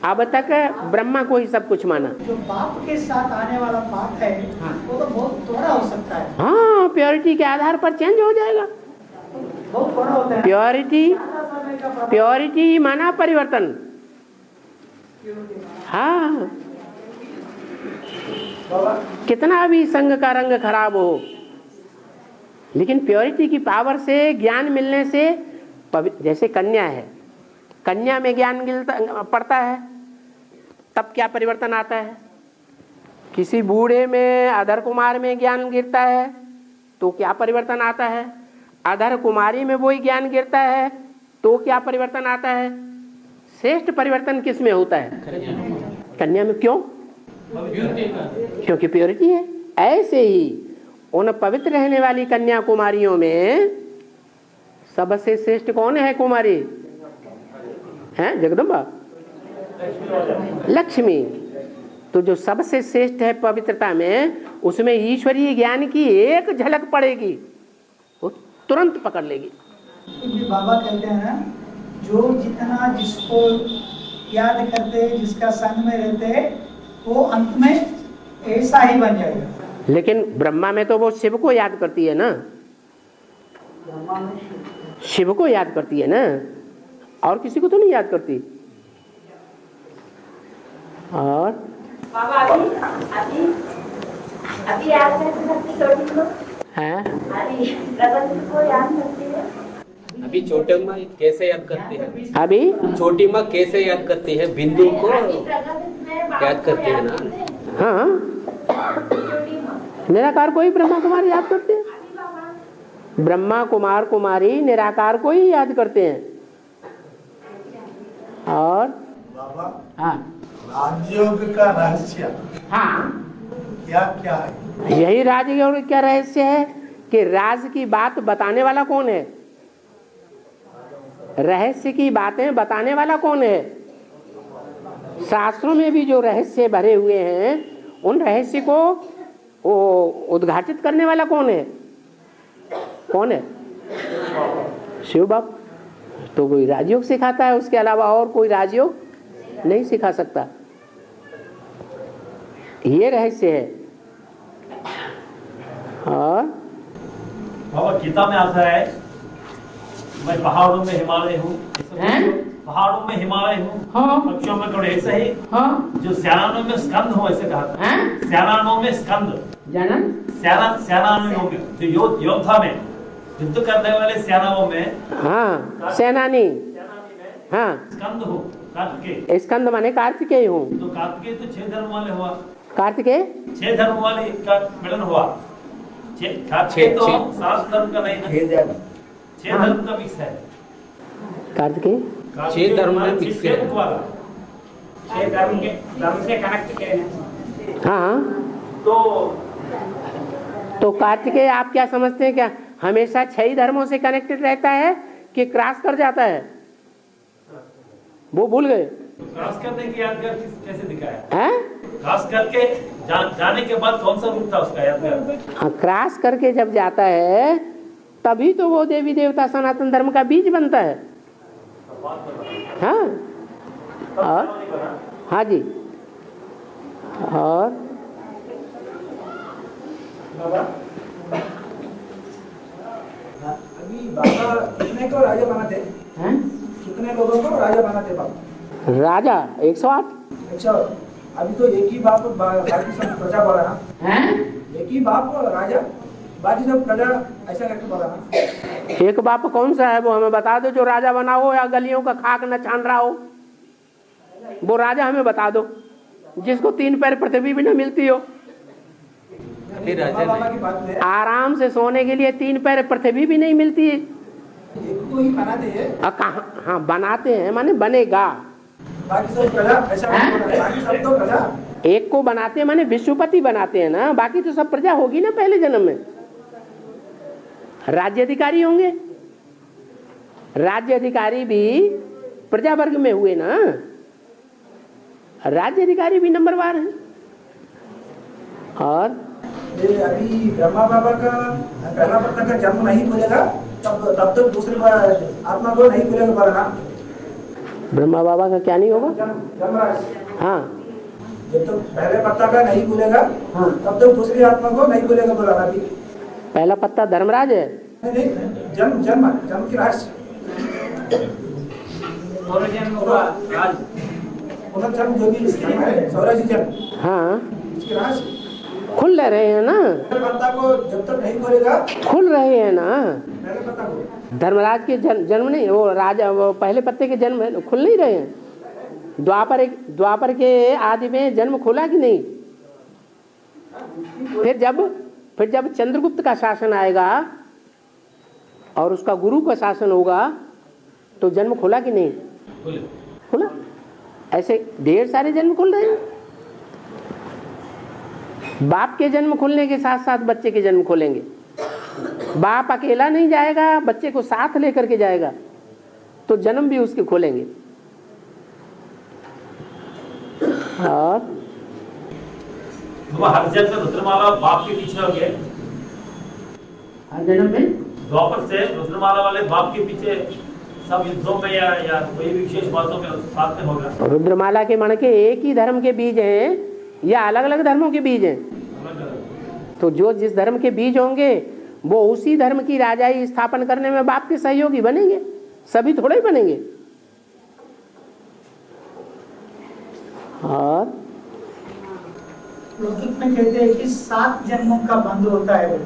अब तक ब्रह्मा को ही सब कुछ माना। जो बाप के साथ आने वाला पाप है वो तो बहुत थोड़ा हो सकता है। हाँ, प्योरिटी के आधार पर चेंज हो जाएगा। बहुत थोड़ा होता है। प्योरिटी माना परिवर्तन। हाँ, कितना भी संघ का रंग खराब हो, लेकिन प्योरिटी की पावर से, ज्ञान मिलने से, जैसे कन्या है, कन्या में ज्ञान पड़ता है तब क्या परिवर्तन आता है। किसी बूढ़े में, अधर कुमार में ज्ञान गिरता है तो क्या परिवर्तन आता है। अधर कुमारी में वही ज्ञान गिरता है तो क्या परिवर्तन आता है। श्रेष्ठ परिवर्तन किस में होता है? कन्या में। क्यों? क्योंकि प्योरिटी है। ऐसे ही उन पवित्र रहने वाली कन्या कुमारियों में सबसे श्रेष्ठ कौन है? कुमारी है जगदम्बा, लक्ष्मी। तो जो सबसे श्रेष्ठ है पवित्रता में, उसमें ईश्वरीय ज्ञान की एक झलक पड़ेगी, वो तुरंत पकड़ लेगी। बाबा कहते हैं जो जितना जिसको याद करते, जिसका संग में रहते, वो अंत में ऐसा ही बन जाएगा। लेकिन ब्रह्मा में तो वो शिव को याद करती है ना, शिव को याद करती है ना, और किसी को तो नहीं याद करती। और बाबा अभी याद करती है, को याद करती है। अभी छोटी माँ कैसे याद करती है? अभी छोटी माँ कैसे याद करती है? बिंदु को याद करती है ना। हाँ, निराकार को ही ब्रह्मा कुमारी याद करते हैं। ब्रह्मा कुमार कुमारी निराकार को ही याद करते हैं। और बाबा, हाँ, राजयोग का रहस्य हाँ, क्या क्या है? यही राजयोग का रहस्य है कि राज की बात बताने वाला कौन है, रहस्य की बातें बताने वाला कौन है। शास्त्रों में भी जो रहस्य भरे हुए हैं, उन रहस्य को उद्घाटित करने वाला कौन है? कौन है? शिव बाप। तो कोई राजयोग सिखाता है, उसके अलावा और कोई राजयोग नहीं सिखा सकता। ये रहस्य है। और बाबा गीता में आता है, मैं पहाड़ों में हिमालय हूँ, पहाड़ों में हिमालय हूँ, हाँ, पक्षियों में गरुड़, ऐसे ही हाँ, जो स्यानानों में स्कंद हो, ऐसे कहा था। स्यानानों में स्कंद, जानन स्यानानों में जो योद्धा में युद्ध करने वाले सेनाओं में, हाँ, सेनानी, हाँ, स्कंद हो, कार्तिकेय। स्कंद माने कार्तिकेय हूँ। तो कार्तिकेय तो 6 धर्म वाले हुआ, कार्तिकेय 6 धर्म वाले का मिलन हुआ। कार्तिकेय तो 7 धर्म का नहीं ना, 6 धर्म का मिक्स है। कार्तिकेय 6 धर्म में मिक्स है। 6 धर्म से कनेक्ट किए हैं। हाँ, तो कार्तिकेय आप क्या समझते हैं? क्या हमेशा 6 धर्मों से कनेक्टेड रहता है कि क्रॉस कर जाता है? वो भूल गए। क्रॉस करने की यादगार कैसे दिखाया? हैं? क्रॉस करके जाने के बाद कौन सा रूप था उसका यादगार? हाँ, क्रॉस करके जब जाता है तभी तो वो देवी देवता सनातन धर्म का बीज बनता है। हाँ, और हाँ जी, और अभी बाबा कितने को राजा बनाते हैं? कितने लोगों को राजा बनाते बाबा? राजा 108। अच्छा, अभी तो एक ही बाप बाकी सब प्रजा बोला ना, एक ही बाप राजा, बाकी सब प्रजा, ऐसा करके बोला ना। एक बाप कौन सा है वो हमें बता दो, जो राजा बना हो या गलियों का खाक न छान रहा हो, वो राजा हमें बता दो, जिसको 3 पैर पृथ्वी भी न मिलती हो। आराम से सोने के लिए 3 पैर पृथ्वी भी नहीं मिलती है। एक को ही बनाते हैं। कहाँ? हाँ, बनाते हैं माने बनेगा। बाकी सब प्रजा, ऐसा बाकी सब तो प्रजा। एक को बनाते हैं माने विश्वपति बनाते हैं ना, बाकी तो सब प्रजा होगी ना पहले जन्म में। राज्य अधिकारी होंगे, राज्य अधिकारी भी प्रजा वर्ग में हुए ना। राज्य अधिकारी भी नंबरवार हैं। और ये अभी ब्रह्मा बाबा का पहला पत्ता का जन्म नहीं खुलेगा तब तक दूसरी आत्मा को नहीं खुलेगा बोला। ब्रह्मा बाबा का क्या नहीं होगा? जमराज। हाँ, जब तक पहले पत्ता का नहीं खुलेगा हाँ, तब तक दूसरी आत्मा को नहीं खुलेगा बोला अभी। पहला पत्ता धर्मराज है। नहीं, जन्म जन्म जन्म की राशि पुनर्जन्म जो भी है स्वराज जन्म, हाँ, उसकी राशि खुल रहे हैं ना, पत्ता को जब तक नहीं खोलेगा खुल रहे हैं ना। पहले पत्ता को धर्मराज के जन्म नहीं, वो राजा वो पहले पत्ते के जन्म है, खुल नहीं रहे हैं। द्वापर के आदि में जन्म खुला कि नहीं? फिर जब चंद्रगुप्त का शासन आएगा और उसका गुरु का शासन होगा तो जन्म खुला कि नहीं? खुला। ऐसे ढेर सारे जन्म खुल रहे हैं। बाप के जन्म खुलने के साथ साथ बच्चे के जन्म खुलेंगे। बाप अकेला नहीं जाएगा, बच्चे को साथ लेकर के जाएगा तो जन्म भी उसके खुलेंगे। और हर जन्म में रुद्रमाला बाप के पीछे हो गए। हर जन्म में द्वापर से रुद्रमाला वाले बाप के पीछे सब युद्धों में या कोई भी विशेष बातों में साथ में होगा। रुद्रमाला के मन के एक ही धर्म के बीज हैं या अलग अलग धर्मों के बीज हैं? तो जो जिस धर्म के बीज होंगे वो उसी धर्म की राजाई स्थापन करने में बाप के सहयोगी बनेंगे, सभी थोड़े ही बनेंगे। और लौकिक में कहते हैं कि 7 जन्मों का बंध होता है,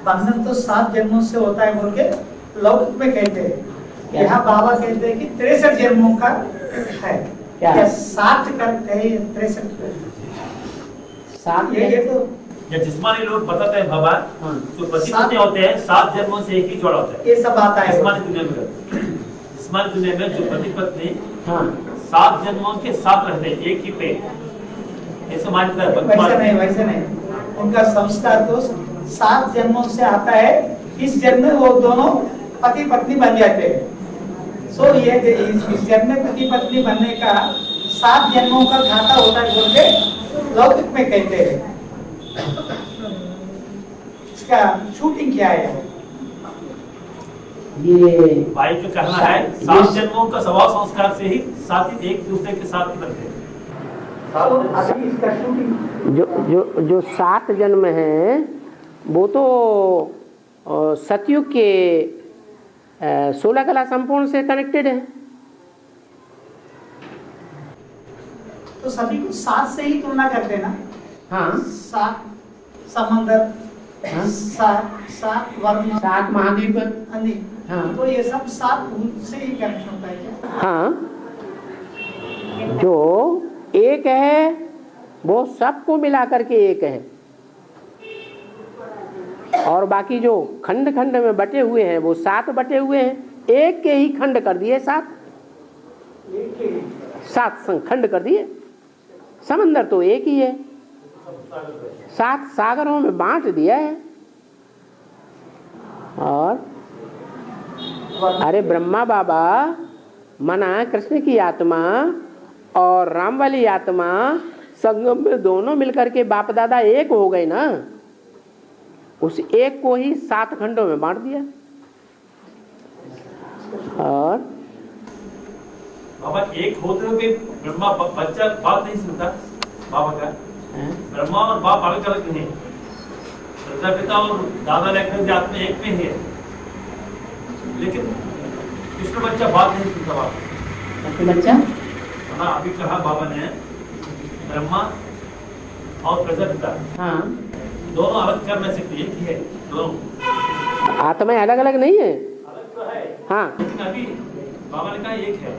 बंधन तो 7 जन्मों से होता है बोल के लौकिक में कहते हैं। यहाँ बाबा कहते हैं कि 63 जन्मों का है। क्या 60 करते हैं 63? ये तो या जिस्मानी लोग बताते हैं बाबा, तो पति पत्नी होते हैं 7 जन्मों से एक ही जोड़ा होता है। ये सब आता है जिस्मानी दुनिया में जो पति पत्नी 7 जन्मों के साथ रहते हैं एक ही पे, ऐसे मानता है। वैसे नहीं, उनका संस्कार तो 7 जन्मों से आता है। इस जन्म में वो दोनों पति पत्नी बन जाते हैं। सो ये इस जन्म में पति पत्नी बनने का 7 जन्मों का घाटा होता है बोल के लौकिक में कहते हैं। इसका शूटिंग क्या है? ये भाई का कहना है 7 जन्मों का स्वभाव संस्कार से ही साथ ही एक दूसरे के साथ ही बनते हैं। जो 7 जन्म हैं वो तो सतयुग के 16 कला संपूर्ण से कनेक्टेड है। तो सभी को 7 से ही तुलना करते हैं ना। हाँ, 7 समंदर, 7 वर्ण, 7 महाद्वीप। हाँ, तो ये सब 7 से ही कनेक्शन होता है क्या? हाँ, जो एक है वो सबको मिला करके एक है, और बाकी जो खंड खंड में बटे हुए हैं वो 7 बटे हुए हैं। एक के ही खंड कर दिए 7 खंड कर दिए। समंदर तो एक ही है, 7 सागरों में बांट दिया है। और अरे ब्रह्मा बाबा मना कृष्ण की आत्मा और राम वाली आत्मा संगम में दोनों मिलकर के बाप दादा एक हो गए ना, उस एक को ही 7 खंडों में बांट दिया। और बाबा एक होते हुए ब्रह्मा बच्चा बात नहीं सुनता बाबा का। ब्रह्मा और बाप अलग अलग नहीं, प्रजापिता और दादा लेकर जात में एक में ही है, लेकिन कृष्ण बच्चा बात नहीं सुनता बाबा बच्चा। हाँ, अभी कहा बाबा ने ब्रह्मा और प्रजापिता दोनों अलग करने से एक ही है। दोनों आत्माएं अलग अलग नहीं है। अलग तो है, हाँ, लेकिन अभी बाबा ने कहा एक है।